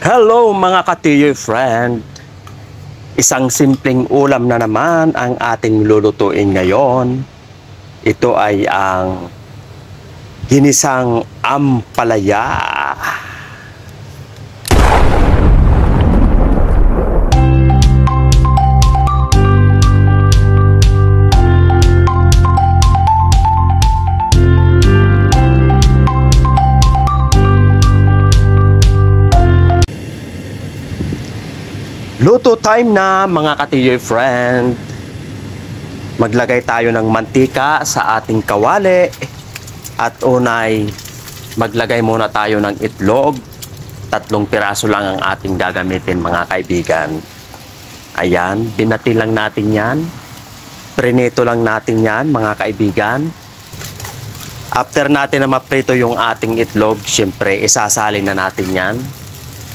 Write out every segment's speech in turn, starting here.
Hello mga ka-TU friend! Isang simpleng ulam na naman ang ating lulutuin ngayon. Ito ay ang ginisang ampalaya. Luto time na mga ka-TU friend. Maglagay tayo ng mantika sa ating kawali. At unay, maglagay muna tayo ng itlog. 3 piraso lang ang ating gagamitin mga kaibigan. Ayan, binati lang natin yan. Prinito lang natin yan mga kaibigan. After natin na maprito yung ating itlog, syempre isasalin na natin yan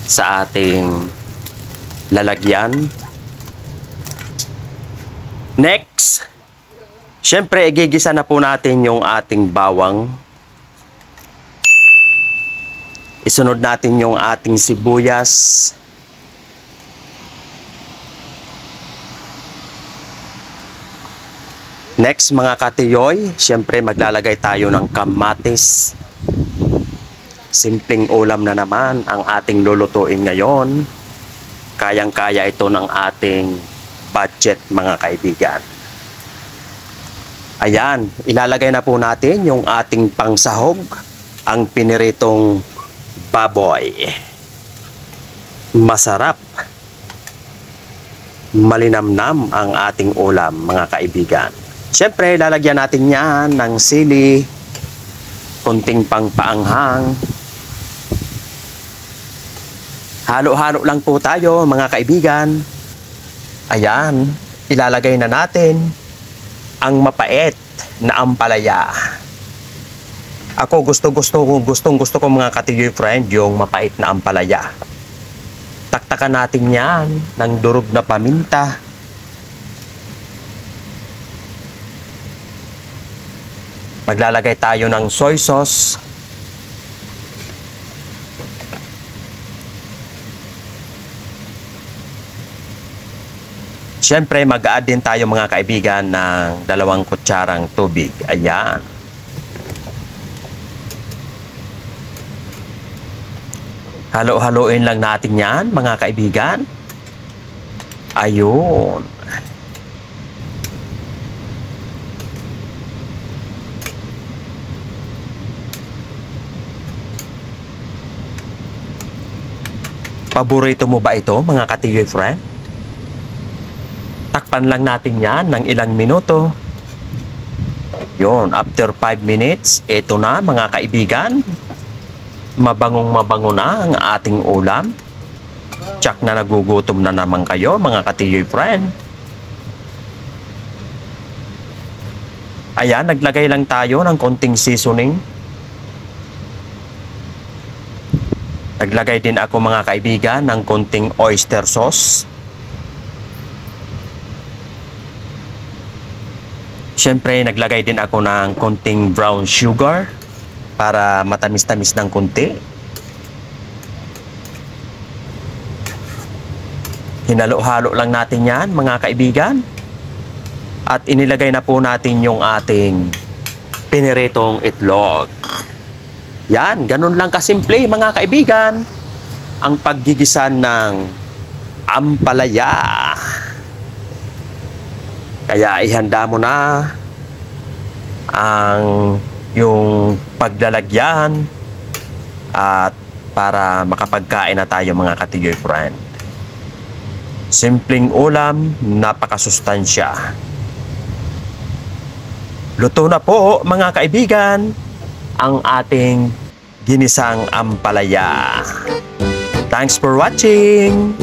sa ating lalagyan. Next, syempre igigisa na po natin yung ating bawang. Isunod natin yung ating sibuyas. Next mga katiyoy, syempre maglalagay tayo ng kamatis. Simpleng ulam na naman ang ating lulutuin ngayon. Kayang-kaya ito ng ating budget mga kaibigan. Ayan, ilalagay na po natin yung ating pangsahog, ang piniritong baboy. Masarap, malinamnam ang ating ulam mga kaibigan. Siyempre, lalagyan natin yan ng sili, kunting pangpaanghang. Halo-halo lang po tayo mga kaibigan. Ayan, ilalagay na natin ang mapait na ampalaya. Ako gustong-gusto ko mga ka-TU friend yung mapait na ampalaya. Taktakan natin yan ng durog na paminta. Maglalagay tayo ng soy sauce. Siyempre, mag-add din tayo mga kaibigan ng 2 kutsarang tubig. Ayan. Halo-haloin lang natin yan mga kaibigan. Ayun. Paborito mo ba ito mga ka-TU friend? Takpan lang natin yan ng ilang minuto. Yun, after 5 minutes, ito na mga kaibigan. Mabangong-mabango na ang ating ulam. Tsak na nagugutom na naman kayo mga ka-TU friend. Ayan, naglagay lang tayo ng konting seasoning. Naglagay din ako mga kaibigan ng konting oyster sauce. Siyempre, naglagay din ako ng konting brown sugar para matamis-tamis ng konti. Hinalo-halo lang natin yan, mga kaibigan. At inilagay na po natin yung ating piniritong itlog. Yan, ganun lang kasimple, mga kaibigan. Ang paggigisan ng ampalaya. Kaya ihanda mo na ang yung paglalagyan at para makapagkain na tayo mga ka-TU friend. Simpleng ulam, napakasustansya. Luto na po mga kaibigan ang ating ginisang ampalaya. Thanks for watching!